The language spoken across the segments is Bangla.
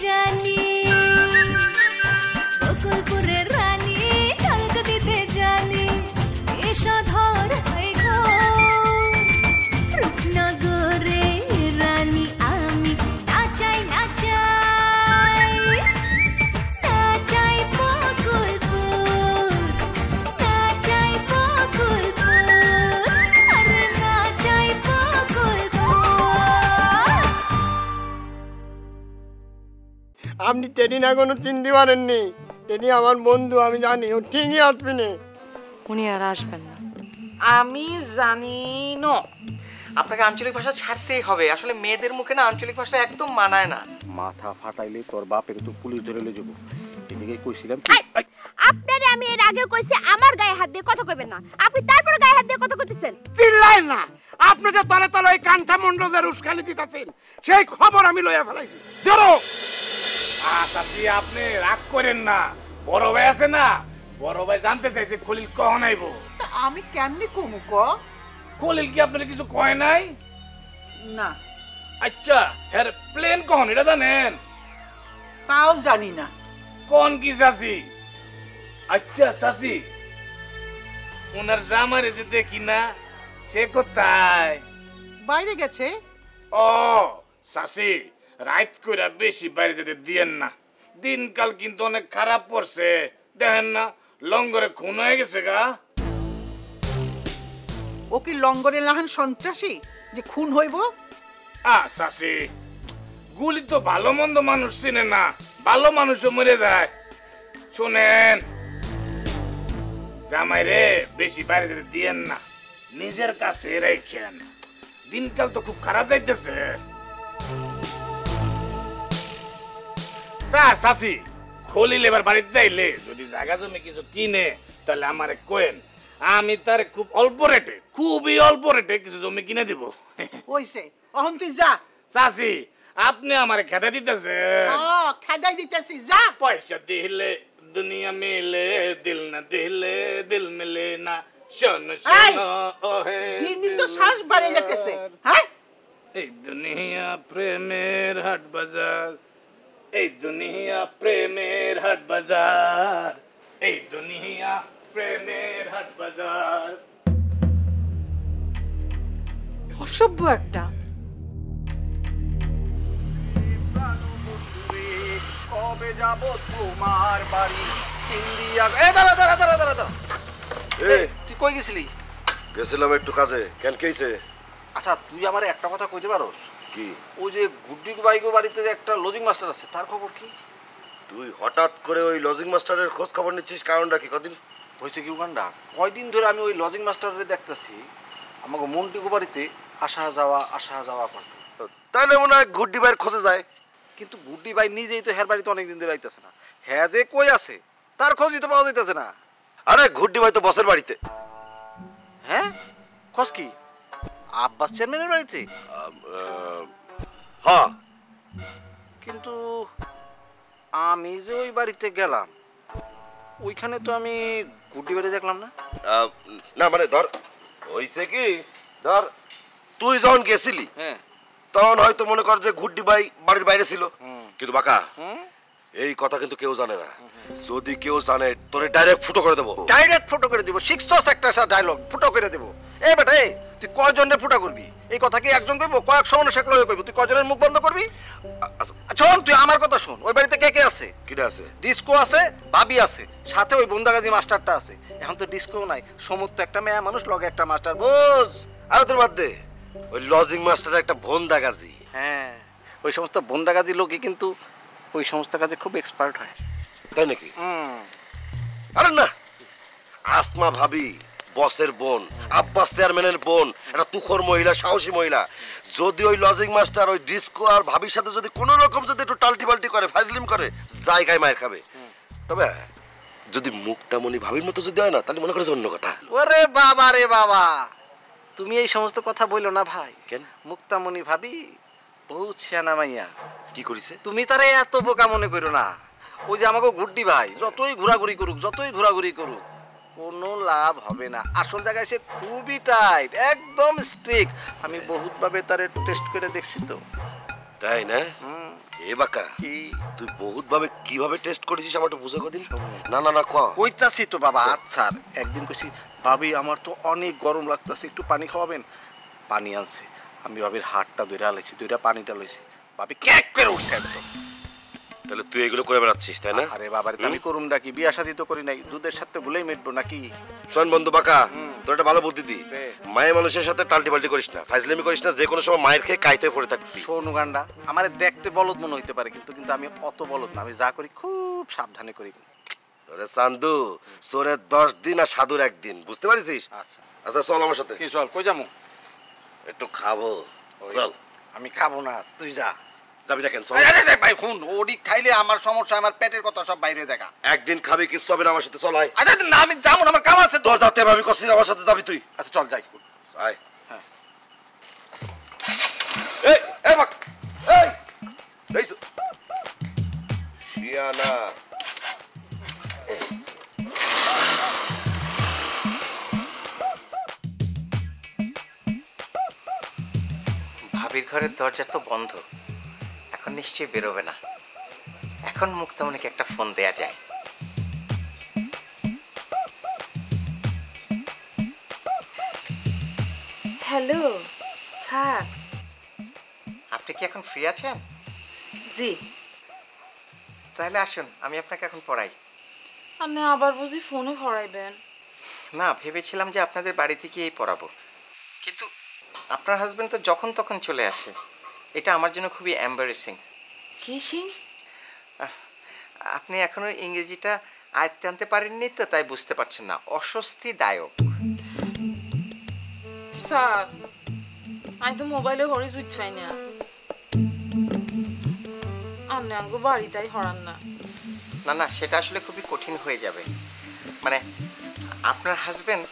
জানি বকুলপুরের রানী ঝলক দিতে জানি এসধর হয়ে গো রূপনগরে রানী আমি নাচাই নাচাই নাচাই বকুলপুর নাচাই বকুলপুর আরে নাচাই বকুলপুর। আপনি টেডি না কোনো চিনতে পারেননি। টেডি আমার বন্ধু, আমি জানি ও ঠিকই আসবে না। উনি আর আসবেন না। আমি জানি না। আপনাকে আঞ্চলিক ভাষা ছাড়তেই হবে। আসলে মেয়েদের মুখে না আঞ্চলিক ভাষা একদম মানায় না। মাথা ফাটাইলে তোর বাপে তো পুলিশ ধরে লয়ে যাবো। এদিকে কইছিলাম আপনারে আমি এর আগে কইছি আমার গায়ে হাত দিয়ে কথা কইবেন না, আপনি তারপর গায়ে হাত দিয়ে কথা কইতেছেন। চিল্লাই না। আপনি যে তলে তলে ওই কান্ঠা মন্ডলের উস্কানি দিতেছেন সেই খবর আমি লইয়া ফেলাইছি। জোরো চাচি, আপনি রাগ করেন না। বড় ভাই আছে না, বড় ভাই জানতে চাইছে খলিল কখন আইব। আমি কেমনি কমু ক? খলিল কি আপনার কিছু কয় নাই? না। আচ্ছা, হ্যাঁ প্লেন কখন এটা জানেন? তাও জানি না। কোন কি চাচি? আচ্ছা চাচি, ওনার জামারে যে দেখি না, সে কোথায়? বাইরে গেছে। ও চাচি, রাত কইরা বেশি বাইরে যেতে দিয়েন না। দিনকাল কিন্তু অনেক খারাপ পড়ছে। দেখেন না লঙ্গরে খুন হয়ে গেছে গা। ও কি লঙ্গরে লাহান সন্ত্রাসী যে খুন হইব? চাচি, গুলি তো ভালো মন্দ মানুষ চিনে না, ভালো মানুষও মরে যায়। শুনেন, জামাই রে বেশি বাইরে যেতে দিয়েন না, নিজের কাছে রেখেন। দিনকাল তো খুব খারাপ যাইতেছে। চাচি, খলিল এবার বাড়িতে যাইলে যদি জায়গা জমি কিছু কিনে তাহলে আমারে কোয়েন, আমি তার খুব অল্প রেটে, খুবই অল্প রেটে কিছু জমি কিনে দিব। হইছে, অহন তুই যা। চাচি, আপনি আমারে খেদা দিতেছেন। খেদাই দিতেছি, যা। পয়সা দিলে দুনিয়া মিলে, দিল না দিলে দিল মিলে না। শোনো শোনো ওহে, দিন দিন তো শ্বাস বাড়ে যাইতেছে। হ্যাঁ, এই দুনিয়া প্রেমের হাট বাজার, এই দুনিয়া প্রেমের হাট বাজার, এই দুনিয়া প্রেমের হাট বাজার। অসভ্য একটা। কবে যাব তোমার বাড়ি ইন্ডিয়া। এ দাঁড়া দাঁড়া দাঁড়া দাঁড়া দাঁড়া। তুই কই গেছিলি? গেছিলাম একটু কাজে। কেন কেছে? আচ্ছা, তুই আমার একটা কথা কইতে পারোস? কি? ওই যে গুড্ডি বাইগো বাড়িতে যে একটা লজিং মাস্টার আছে, তার খবর কি? তুই হঠাৎ করে ওই লজিং মাস্টারের খোঁজ খবর নিচ্ছিস, কারণটা কি? কদিন হয়েছে কি উগান্ডা, কয়দিন ধরে আমি ওই লজিং মাস্টারে দেখতেছি আমাকে মন্টিগো বাড়িতে আসা যাওয়া করতে। তাহলে মনে হয় গুড্ডি ভাইয়ের খোঁজে যায়। কিন্তু গুড্ডি ভাই নিজেই তো হের বাড়িতে অনেকদিন ধরে আইতেছে না। হ্যাঁ যে কই আছে তার খোঁজই তো পাওয়া যাইতেছে না। আরে গুড্ডি ভাই তো বসের বাড়িতে। হ্যাঁ, খোঁজ কি আব্বাস চেয়ারম্যানের বাড়িতে? হ্যাঁ, কিন্তু আমি যে ওই বাড়িতে গেলাম ওইখানে তো আমি গুড্ডি বাড়ি দেখলাম না। না মানে ধর হইছে কি, ধর তুই যখন গেছিলি তখন হয়তো মনে কর যে গুড্ডি ভাই বাড়ির বাইরে ছিল। কিন্তু বাকা, এই কথা কিন্তু কেউ জানে না। যদি কেউ জানে তোরে ডাইরেক্ট ফুটো করে দেবো। ডাইরেক্ট ফুটো করে দিব? শিখছস একটা ডায়লগ, ফুটো করে দেবো। এই বেটা, তুই কয়জনের ফুটা করবি? এই কথা কি একজন কইব? কয়েক সময় শেখলো কইব। তুই কয়জনের মুখ বন্ধ করবি? শোন, তুই আমার কথা শোন। ওই বাড়িতে কে কে আছে? কিটা আছে? ডিস্কো আছে, ভাবি আছে, সাথে ওই বন্দাগাজি মাস্টারটা আছে। এখন তো ডিস্কো নাই, সমস্ত একটা মেয়ে মানুষ, লগে একটা মাস্টার, বুঝ? আর তোর বাদ দে, ওই লজিং মাস্টার একটা বন্দাগাজি। হ্যাঁ, ওই সমস্ত বন্দাগাজি লোকই কিন্তু ওই সমস্ত কাজে খুব এক্সপার্ট হয়। তাই নাকি? আরে না, আসমা ভাবি বসের বোন, আব্বাস চেয়ারম্যানের বোন, একটা তুখর মহিলা, সাহসী মহিলা। যদি ওই লজিং মাস্টার ওই ডিস্কো আর ভাবির সাথে যদি কোনো রকম যদি একটু টাল্টি পাল্টি করে, ফাজলিম করে, জায়গায় মায়ের খাবে। তবে যদি মুক্তামণি ভাবির মতো যদি হয় না, তাহলে মনে করেছে অন্য কথা। ওরে বাবা রে বাবা, তুমি এই সমস্ত কথা বইলো না ভাই। কেন? মুক্তামণি ভাবি বহুত শিয়ানা মাইয়া। কি করেছে? তুমি তারে এত বোকা মনে করো না। ওই যে আমাকে গুড্ডি ভাই যতই ঘোরাঘুরি করুক কোনো লাভ হবে না। আসল জায়গায় সে খুবই টাইট, একদম স্ট্রিক্ট। আমি বহুত ভাবে তারে টেস্ট করে দেখছি তো। তাই না? এ বাকা কি তুই বহুত ভাবে কিভাবে টেস্ট করেছিস আমার একটু বুঝে কদিন না না না ক কইতাছি তো বাবা। আচ্ছা একদিন কইছি ভাবি আমার তো অনেক গরম লাগতাছে, একটু পানি খাওয়াবেন। পানি আনছে, আমি ভাবির হাতটা ধরে আলাইছি, ধরে পানিটা লইছি, ভাবি ক্যাক করে উঠছে একদম। তাহলে তুই এগুলো করে বেড়াচ্ছিস তাই না? আরে বাবারে আমি করুম নাকি, বিয়া শাদি তো করি নাই, দুধের সাথে গুলেই মেটবো নাকি? শোন বন্ধু বাকা, তোর একটা ভালো বুদ্ধি দি, দে। মায়ের মানুষের সাথে টাল্টি পাল্টি করিস না, ফাইজলামি করিস না, যে কোনো সময় মায়ের খেয়ে কাইতে পড়ে থাকবি। শোন উগান্ডা, আমার দেখতে বলদ মনে হইতে পারে, কিন্তু কিন্তু আমি অত বলদ না, আমি যা করি খুব সাবধানে করি। ওরে চান্দু, চোরের 10 দিন আর সাধুর 1 দিন, বুঝতে পারিস? আচ্ছা আচ্ছা চল আমার সাথে। কি চল, কই যামু? একটু খাবো, চল। আমি খাবো না, তুই যা। যাবি না কেন? চল। আরে ভাই শুন, ওডি খাইলে আমার সমস্যা, আমার পেটের কথা সব বাইরে দেখা। একদিন খাবি, কিছু হবে না, আমার সাথে চল। আয়। আচ্ছা না, আমি যাবো না, আমার কাম আছে। তোর যাতে ভাবি করছিস, আমার সাথে যাবি তুই। আচ্ছা চল যাই। আয়। হ্যাঁ। এই বাক, এইছো শিয়ানা। ভাবির ঘরের দরজা তো বন্ধ, এখন নিশ্চয়ই বেরোবে না। এখন মুক্তামণিকে একটা ফোন দেয়া যায়। Hello sir. আপনি কি এখন ফ্রি আছেন? জি। তাহলে আসুন, আমি আপনাকে এখন পড়াই। আপনি আবার বুঝি ফোনে পড়াইবেন? না, ভেবেছিলাম যে আপনাদের বাড়িতে গিয়েই পড়াবো, কিন্তু আপনার হাজবেন্ড তো যখন তখন চলে আসে। এটা আমার জন্য খুবই এম্বারেসিং। কি সিং? আপনি এখনো ইংরেজিটা আয়ত্তে আনতে পারেননি তো, তাই বুঝতে পারছেন না। অস্বস্তিদায়ক। স্যার আমি তো মোবাইলে হরি সুইচ পাই না। আপনি আঙ্গো বাড়িটাই হরান না। না না, সেটা আসলে খুবই কঠিন হয়ে যাবে। মানে আপনার হাজবেন্ড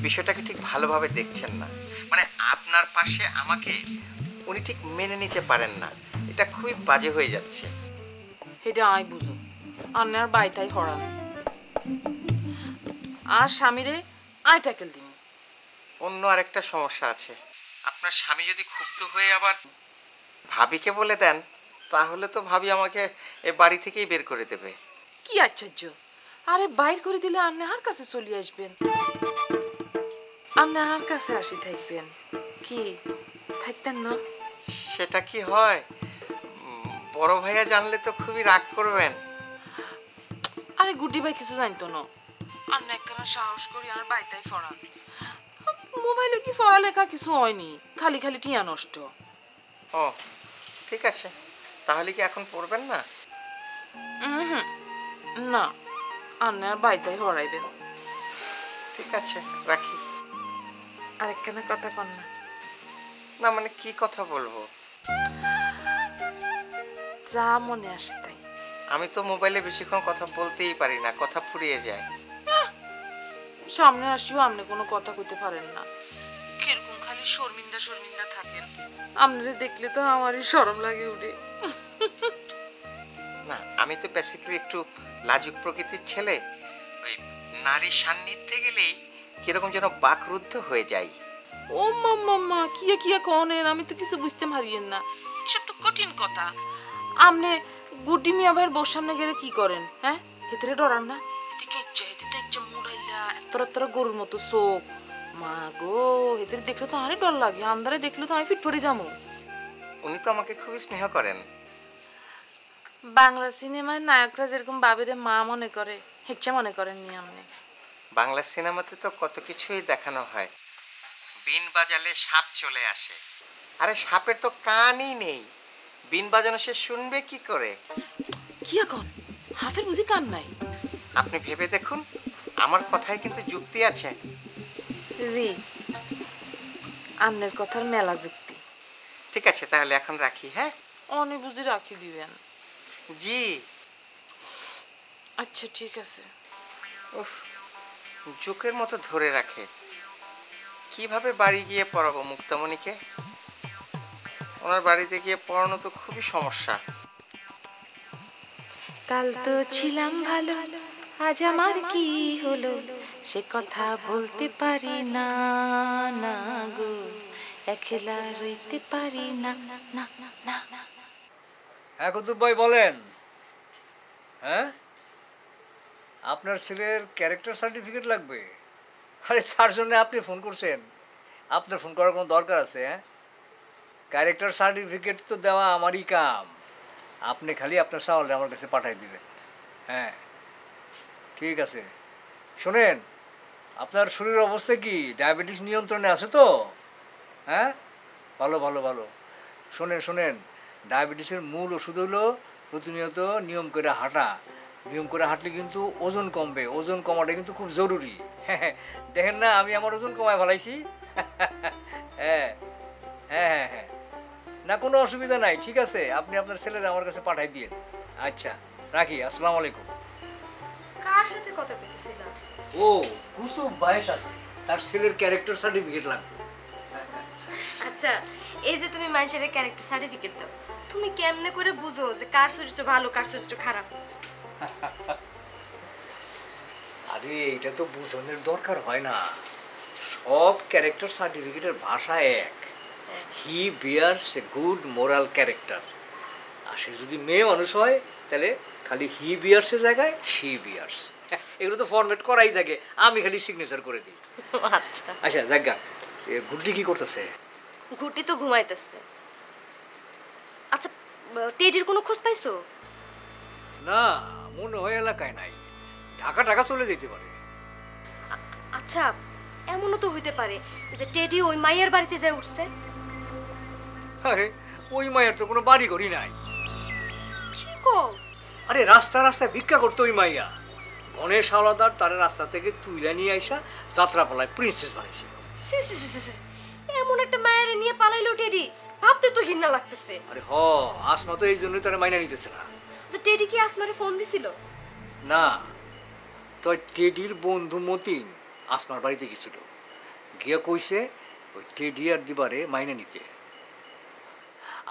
বিষয়টাকে ঠিক ভালোভাবে দেখছেন না। মানে আপনার পাশে আমাকে উনি ঠিক মেনে নিতে পারেন না। এটা খুবই বাজে হয়ে যাচ্ছে। এটা আই বুঝো, আপনি আর বাড়িটাই হরান। আর স্বামীরে আই ট্যাকেল দিন। অন্য আরেকটা সমস্যা আছে। আপনার স্বামী যদি ক্ষুব্ধ হয়ে আবার ভাবিকে বলে দেন, তাহলে তো ভাবি আমাকে এ বাড়ি থেকেই বের করে দেবে। কি আশ্চর্য! আরে বাইর করে দিলে আপনি আর কাছে চলে আসবেন, আপনি আর কাছে আসি থাকবেন। কি থাকতেন না? সেটা কি হয়? বড় ভাইয়া জানলে তো খুবই রাগ করবেন। আরে গুড্ডি ভাই কিছু জানতো না। আপনি একখানা সাহস করি আর বাইতাই ফরান। মোবাইলে কি পড়ালেখা কিছু হয়নি, খালি খালি টিয়া নষ্ট। ও ঠিক আছে, তাহলে কি এখন পড়বেন না? না, আপনি আর বাইতাই হরাইবেন। ঠিক আছে, রাখি। আরেকখানা কথা কন না। না মানে কি কথা বলবো? যা মনে আসে তাই। আমি তো মোবাইলে বেশিক্ষণ কথা বলতেই পারি না, কথা ফুরিয়ে যায়। সামনে আসিও আপনি কোনো কথা কইতে পারেন না, কিরকম খালি শর্মিন্দা শর্মিন্দা থাকেন। আপনারে দেখলে তো আমারই শরম লাগে উঠে। না, আমি তো বেসিক্যালি একটু লাজুক প্রকৃতির ছেলে। ওই নারী সান্নিধ্যে গেলেই কিরকম যেন বাকরুদ্ধ হয়ে যাই। ও মাম্মা, কিয়া কিয়া কনের, আমি তো কিছু বুঝতে পারিয়েন না। এসব তো কঠিন কথা। আপনি গুড্ডি মিয়া ভাইয়ের বউর সামনে গেলে কি করেন? হ্যাঁ, হেতরে ডরান না? এদিকে ইচ্ছা মুড়াইলা এত গরুর মতো চোখ। মা গো, হেতরে দেখলে তো আরই ডর লাগে, আন্দারে দেখলে তো আমি ফিট পড়ে যাবো। উনি তো আমাকে খুবই স্নেহ করেন। বাংলা সিনেমায় নায়করা যেরকম বাবিরে মা মনে করে, হেচ্ছা মনে করেননি আপনি? বাংলা সিনেমাতে তো কত কিছুই দেখানো হয়। বিন বাজালে সাপ চলে আসে। আরে সাপের তো কানই নেই, বিন বাজানো সে শুনবে কি করে? কি এখন হাফের বুঝি কান নাই? আপনি ভেবে দেখুন, আমার কথায় কিন্তু যুক্তি আছে। জি, আন্নের কথার মেলা যুক্তি। ঠিক আছে, তাহলে এখন রাখি। হ্যাঁ, অনেক বুঝি রাখি দিবেন? জি। আচ্ছা ঠিক আছে। উফ, জোকের মতো ধরে রাখে। কিভাবে বাড়ি গিয়ে পড়াবো মুক্তামণিকে? ওনার বাড়িতে গিয়ে পড়ানো তো খুবই সমস্যা। কাল তো ছিলাম ভালো, আজ আমার কি হলো, সে কথা বলতে পারি না, না গো, একলা রইতে পারি না, না না না। হ্যাঁ কুতুব ভাই বলেন। হ্যাঁ, আপনার ছেলের ক্যারেক্টার সার্টিফিকেট লাগবে? আরে তার জন্য আপনি ফোন করছেন? আপনার ফোন করার কোনো দরকার আছে? হ্যাঁ, ক্যারেক্টার সার্টিফিকেট তো দেওয়া আমারই কাম। আপনি খালি আপনার চাউলটা আমার কাছে পাঠিয়ে দিবেন। হ্যাঁ ঠিক আছে। শোনেন, আপনার শরীরের অবস্থা কি? ডায়াবেটিস নিয়ন্ত্রণে আছে তো? হ্যাঁ, ভালো ভালো ভালো। শোনেন, ডায়াবেটিসের মূল ওষুধ হলো প্রতিনিয়ত নিয়ম করে হাঁটা। নিয়ম করে হাঁটলে কিন্তু ওজন কমবে। ওজন কমাটা কিন্তু খুব জরুরি। দেখেন না, আমি আমার ওজন কমায় ফেলাইছি। হ্যাঁ হ্যাঁ হ্যাঁ হ্যাঁ, না কোনো অসুবিধা নাই। ঠিক আছে, আপনি আপনার ছেলেরা আমার কাছে পাঠাই দিয়ে। আচ্ছা রাখি, আসসালামু আলাইকুম। কার সাথে কথা কইতেছিলা? ও কুতুব ভাইয়ের সাথে, তার ছেলের ক্যারেক্টার সার্টিফিকেট লাগবে। আচ্ছা, এই যে তুমি মানুষের ক্যারেক্টার সার্টিফিকেট দাও, তুমি কেমনে করে বুঝো যে কার চরিত্র ভালো কার চরিত্র খারাপ? আরে এটা তো বোঝানোর দরকার হয় না। সব ক্যারেক্টার সার্টিফিকেটের ভাষা এক। হি বিয়ার্স এ গুড মোরাল ক্যারেক্টার। আর সে যদি মেয়ে মানুষ হয় তাহলে খালি হি বিয়ার্সের জায়গায় শি বিয়ার্স। এগুলো তো ফরম্যাট করাই থাকে, আমি খালি সিগনেচার করে দিই। আচ্ছা আচ্ছা জায়গা, গুড্ডি কি করতেছে? ঘুটি তো ঘুমাইতেছে। আচ্ছা, টেডির কোনো খোঁজ পাইছো? না, মনে হয় এলাকায় নাই। ঢাকা চলে যেতে পারে। আচ্ছা, এমনও তো হইতে পারে যে টেডি ওই মাইয়ার বাড়িতে যায় উঠছে। আরে ওই মায়ের তো কোনো বাড়ি ঘড়ি নাই। কি কও? আরে রাস্তায় ভিক্ষা করতো ওই মাইয়া। গণেশ হাওলাদার তার রাস্তা থেকে তুইলা নিয়ে আইসা যাত্রাপালায় প্রিন্সেস বানাইছে। সি সি সি সি, এমন একটা মায়েরে নিয়ে পালাইলো টেডি, ভাবতে তো ঘৃণা লাগতেছে। আরে আসমা তো এই জন্যই তারা মাইনা নিতেছে না। যে টেডি কি আসমারে ফোন দিছিল? না, তো টেডির বন্ধু মতিন আসমার বাড়িতে গেছিল, গিয়া কইছে ওই টেডি আর দিবারে মাইনা নিতে।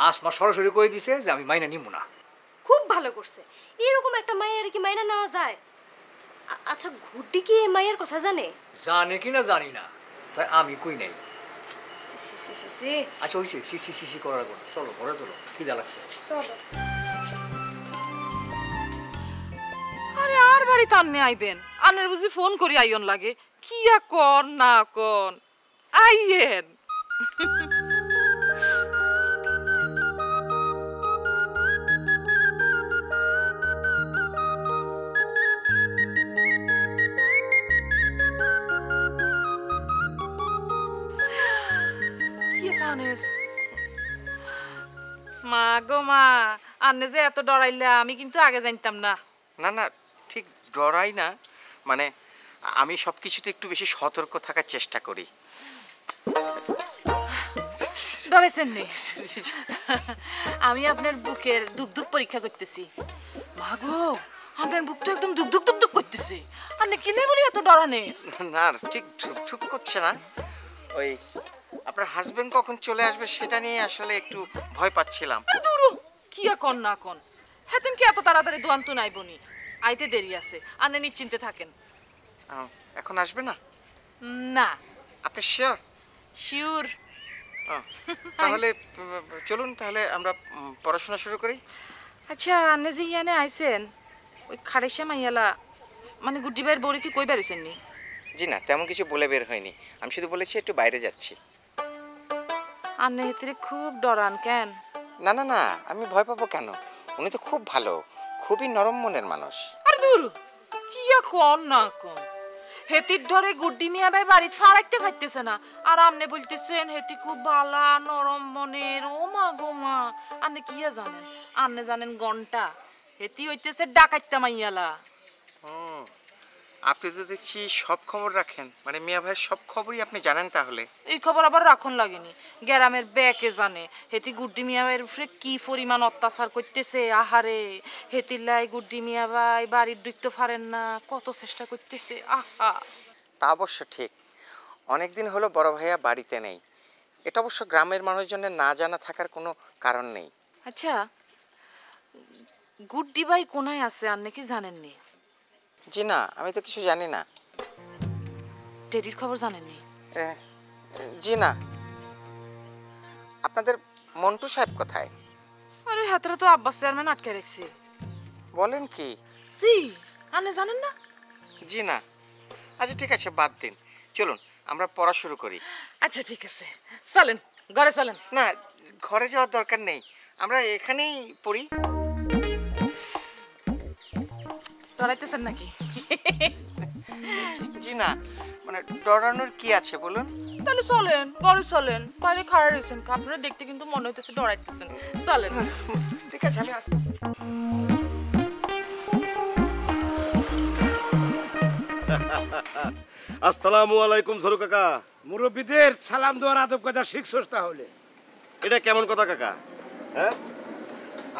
আসমা সরাসরি কই দিছে যে আমি মাইনা নিব না। খুব ভালো করছে। এরকম একটা মায়ের কি মাইনা নেওয়া যায়? আচ্ছা, ঘুড্ডি কি এই মায়ের কথা জানে? জানে কিনা জানি না, তাই আমি কই নাই। সি সি সি সি সি। আচ্ছা হইছে সি করার কথা। চলো ঘরে চলো, খিদা লাগছে। চলো। আরে আর বাড়ি টাননে আইবেন? আনের বুঝি ফোন করি আইয়ন লাগে? কিয়া কর না কন আইয়েন। মা গো মা, আন্নে যে এত ডরাইলে আমি কিন্তু আগে জানতাম না। না না, ঠিক ডরাই না, মানে আমি সব কিছুতে একটু বেশি সতর্ক থাকার চেষ্টা করি। ডরাইছেন নি? আমি আপনার বুকের দুক পরীক্ষা করতেছি। মা গো, আপনার বুক তো একদম দুক করতেছে। আন্নে কিলে বলি এত ডরানে? না, ঠিক ঠুক করছে না। ওই আপনার হাজবেন্ড কখন চলে আসবে সেটা নিয়ে আসলে একটু ভয় পাচ্ছিলাম। দূর, কিয়া কন না কন, হেতেন কি এত তাড়াতাড়ি দোয়ান তো নাইবনি, আইতে দেরি আছে। আন্নে নিশ্চিন্তে থাকেন। এখন আসবে না? না। আপনি শিওর? শিওর। তাহলে চলুন, তাহলে আমরা পড়াশোনা শুরু করি। আচ্ছা, আন্নে যে হিয়ানে আইছেন, ওই খাড়াইশা মাইয়ালা মানে গুড্ডি ভাইয়ের বউরে কি কই বেরিয়েছেন নি? জি না, তেমন কিছু বলে বের হয়নি। আমি শুধু বলেছি একটু বাইরে যাচ্ছি। আন্নে হেতরে খুব ডরান কেন? না না না, আমি ভয় পাবো কেন? উনি তো খুব ভালো, খুবই নরম মনের মানুষ। আরে দূর, কিয়া কন না কন, হেতির ধরে গুড্ডি মিয়া ভাই বাড়িতে ফারাইতে পারতেছে না, আর আমনে বলতেছেন হেতি খুব ভালা নরম মনের। ও মা গো মা, আন্নে কিয়া জানেন? আন্নে জানেন ঘন্টা, হেতি হইতেছে ডাকাইতে মাইয়ালা। আপনি তো দেখছি সব খবর রাখেন, মানে মিয়া ভাইয়ের সব খবরই আপনি জানেন। তাহলে এই খবর আবার রাখন লাগেনি, গ্রামের ব্যাকে জানে হেতি গুড্ডি মিয়া ভাইয়ের উপরে কি পরিমাণ অত্যাচার করতেছে। আহারে, হেতির লাই গুড্ডি মিয়া ভাই বাড়ির ঢুকতে পারেন না, কত চেষ্টা করতেছে। আহা, তা অবশ্য ঠিক। অনেকদিন হলো বড় ভাইয়া বাড়িতে নেই। এটা অবশ্য গ্রামের মানুষজনের না জানা থাকার কোনো কারণ নেই। আচ্ছা, গুড্ডি ভাই কোনায় আছে আর নাকি জানেননি? জি না, আমি তো কিছু জানি না। টেডির খবর জানেননি? জি না। আপনাদের মন্টু সাহেব কোথায়? আরে হাতরা তো আব্বাস চেয়ারম্যান আটকে রেখেছে। বলেন কি? জি, আপনি জানেন না? জি না। আচ্ছা ঠিক আছে, বাদ দিন, চলুন আমরা পড়া শুরু করি। আচ্ছা ঠিক আছে, চলেন ঘরে চলেন। না, ঘরে যাওয়ার দরকার নেই, আমরা এখানেই পড়ি। ডরাইতেছেন নাকি? জি না, মানে ডরানোর কি আছে বলুন। তাহলে চলেন ঘরে চলেন, বাইরে খাড়া রয়েছেন, আপনারা দেখতে কিন্তু মনে হইতেছে ডরাইতেছেন। চলেন। ঠিক আছে, আমি আসছি। আসসালামু আলাইকুম ঝরু কাকা। মুরব্বীদের সালাম দেওয়ার আদব কায়দা শিখছস তাহলে? এটা কেমন কথা কাকা? হ্যাঁ,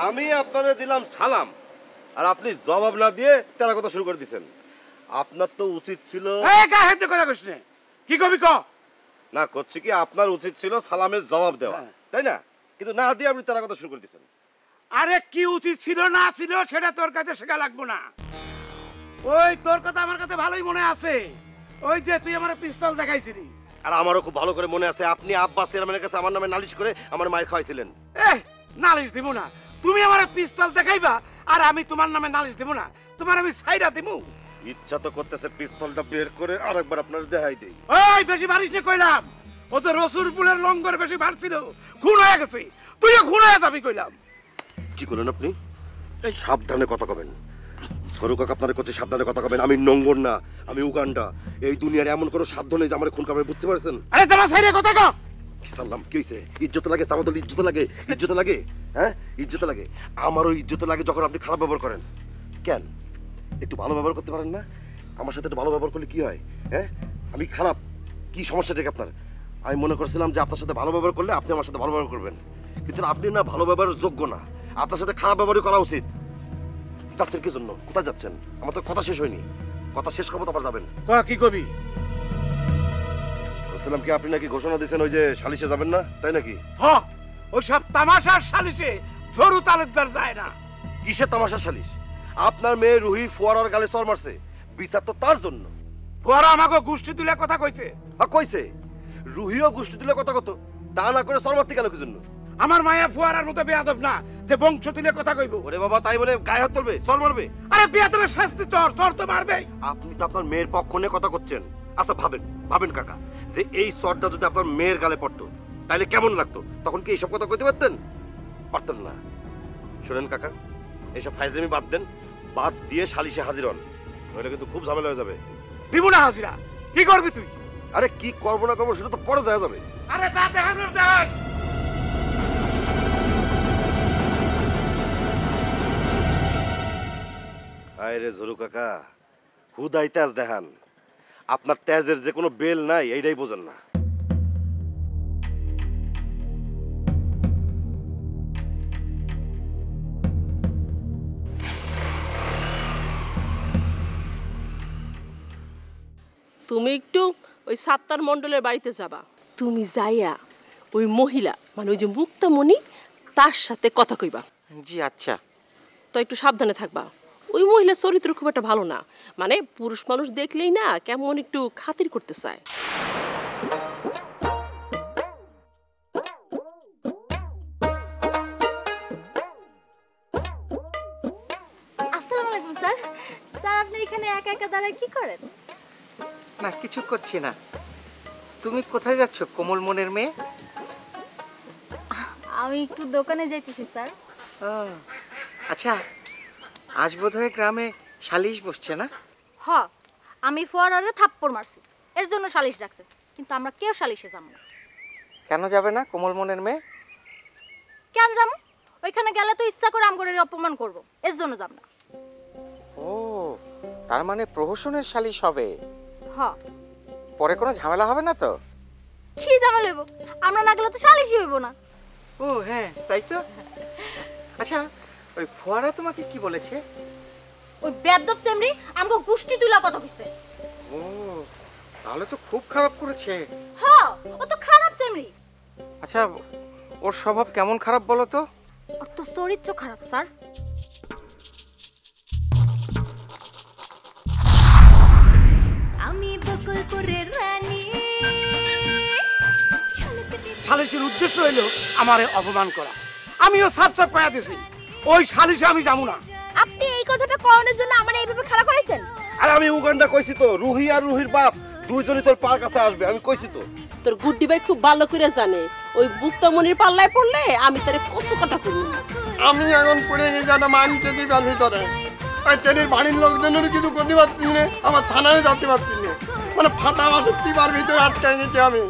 আমি আপনারে দিলাম সালাম আর আপনি জবাব না দিয়ে তেরা কথা শুরু করে দিয়েছেন। আপনার তো উচিত ছিল। এই কাহেতে কথা কইছ না, কি কবি ক? না করছি কি, আপনার উচিত ছিল সালামের জবাব দেওয়া, তাই না? কিন্তু না দিয়ে আপনি তেরা কথা শুরু করে দিয়েছেন। আরে কি উচিত ছিল না ছিল সেটা তোর কাছে শেখা লাগবো না। ওই তোর কথা আমার কাছে ভালোই মনে আছে, ওই যে তুই আমার পিস্তল দেখাইছিলি। আর আমারও খুব ভালো করে মনে আছে, আপনি আব্বাস চেয়ারম্যানের কাছে আমার নামে নালিশ করে আমার মায়ের খাওয়াইছিলেন। নালিশ দিব না, তুমি আমার পিস্তল দেখাইবা আর আমি তোমার নামে নালিশ দিব না, তোমার আমি সাইরা দিমু। ইচ্ছা তো করতেছে পিস্তলটা বের করে আরেকবার আপনার দেখাই দেই। ওই বেশি মারিস না কইলাম, ও তো রসুলপুরের লঙ্গর বেশি মারছিল, খুন হয়ে গেছে, তুইও খুন হয়ে যাবি কইলাম। কি করলেন আপনি? এই সাবধানে কথা কবেন সরু কাকা, আপনার কাছে সাবধানে কথা কবেন। আমি নঙ্গর না, আমি উগান্ডা। এই দুনিয়ার এমন কোনো সাধ্য নেই যে আমার খুন করবে, বুঝতে পারছেন? আরে জামা সাইরে কথা কও। সালাম কি হইছে? ইজ্জত লাগে, আমাদের ইজ্জত লাগে, ইজ্জত লাগে, হ্যাঁ ইজ্জত লাগে। আমারও ইজ্জত লাগে যখন আপনি খারাপ ব্যবহার করেন। কেন একটু ভালো ব্যবহার করতে পারেন না? আমার সাথে একটু ভালো ব্যবহার করলে কি হয়? হ্যাঁ, আমি খারাপ, কি সমস্যাটা আপনার? আমি মনে করছিলাম যে আপনার সাথে ভালো ব্যবহার করলে আপনি আমার সাথে ভালো ব্যবহার করবেন, কিন্তু আপনি না ভালো ব্যবহারের যোগ্য না, আপনার সাথে খারাপ ব্যবহারই করা উচিত। যাচ্ছেন কি জন্য? কোথায় যাচ্ছেন? আমার তো কথা শেষ হয়নি, কথা শেষ করবো তারপর যাবেন। কি কবি? বলছিলাম কি, আপনি নাকি ঘোষণা দিয়েছেন ওই যে সালিশে যাবেন না, তাই নাকি? হ্যাঁ, ওই সব তামাশার সালিশে ঝরু তালুকদার যায় না। কিসের তামাশার সালিশ? আপনার মেয়ে রুহি ফোয়ারার গালে চর মারছে, বিচার তো তার জন্য। ফোয়ারা আমাকে গোষ্ঠী তুলে কথা কইছে। কইছে? রুহিও গোষ্ঠী তুলে কথা কত, তা না করে চর মারতে গেল কি জন্য? আমার মায়া ফোয়ারার মতো বেয়াদব না যে বংশ তুলে কথা কইব। ওরে বাবা, তাই বলে গায়ে হাত তুলবে, চর মারবে? আরে বেয়াদবের শাস্তি চর, চর তো মারবে। আপনি তো আপনার মেয়ের পক্ষ নিয়ে কথা করছেন। আচ্ছা ভাবেন, ভাবেন কাকা, যে এই চরটা যদি আপনার মেয়ের গালে পড়তো তাহলে কেমন লাগতো? তখন কি এইসব কথা কইতে পারতেন? পারতেন না। শোনেন কাকা, এইসব ফাইজলামি বাদ দেন, বাদ দিয়ে সালিশে হাজির হন, নইলে কিন্তু খুব ঝামেলা হয়ে যাবে। দিব না হাজিরা। কি করবি তুই? আরে কি করবো না করবো সেটা তো পরে দেখা যাবে। আরে যা দেখানোর দেখ। আরে ঝরু কাকা, হুদাই তেজ দেখান, আপনার তেজের যে কোনো বেল নাই এইটাই বোঝেন না। তুমি একটু ওই সাত্তার মণ্ডলের বাড়িতে যাবা, তুমি যাইয়া ওই মহিলা মানে ওই যে মুক্তামণি তার সাথে কথা কইবা। জি আচ্ছা। তো একটু সাবধানে থাকবা, ওই মহিলার চরিত্র খুব একটা ভালো না, মানে পুরুষ মানুষ দেখলেই না কেমন একটু খাতির করতে চায়। আসসালামু আলাইকুম স্যার। স্যার আপনি এখানে একা একা দাঁড়ায় কি করেন? না কিছু করছি না। তুমি কোথায় যাচ্ছ কোমল মনের মেয়ে? আমি একটু দোকানে যাইতেছি স্যার। আচ্ছা, আজ বোধহয় গ্রামে সালিশ বসছে না? হ, আমি ফোয়ারারে থাপ্পড় মারছি, এর জন্য সালিশ রাখছে, কিন্তু আমরা কেউ সালিশে যাবো না। কেন যাবে না কোমল মনের মেয়ে? কেন যাবো? ওইখানে গেলে তো ইচ্ছা করে আমগরে অপমান করব, এর জন্য যাব না। ও, তার মানে প্রহসনের সালিশ হবে? হ। পরে কোনো ঝামেলা হবে না তো? কি ঝামেলা হইব? আমরা না গেলে তো সালিশই হইব না। ও হ্যাঁ, তাই তো। আচ্ছা, ওই ফোয়ারা তোমাকে কি বলেছে? ওই বেয়াদব সেমরি আমগো গুষ্টি তুলা কথা কইছে। ও, তাহলে তো খুব খারাপ করেছে। হ্যাঁ, ও তো খারাপ সেমরি। আচ্ছা, ওর স্বভাব কেমন খারাপ বলো তো? ওর তো চরিত্র খারাপ স্যার। আমি বকুলপুরের রানী। সালিশের উদ্দেশ্য হলো আমারে অপমান করা, আমিও সাপ সাপ কয়া দিছি ওই সালিশে আমি যাবো না। আপনি এই কথাটা করানোর জন্য আমার এইভাবে খারাপ করাইছেন? আর আমি উগান্ডা কইছি তো, রুহি আর রুহির বাপ দুইজনই তোর পার কাছে আসবে, আমি কইছি তো। তোর গুড্ডি ভাই খুব ভালো করে জানে ওই মুক্তামণির পাল্লায় পড়লে আমি তারে কচু কাটা করব। আমি এখন পড়ে গেছি একটা মানতে দিবার ভিতরে, ওই ট্রেনের বাড়ির লোকজনের কিছু করতে পারছি না, আমার থানায় যেতে পারছি না, মানে ফাটা মাসের চিপার ভিতরে আটকাই গেছি আমি।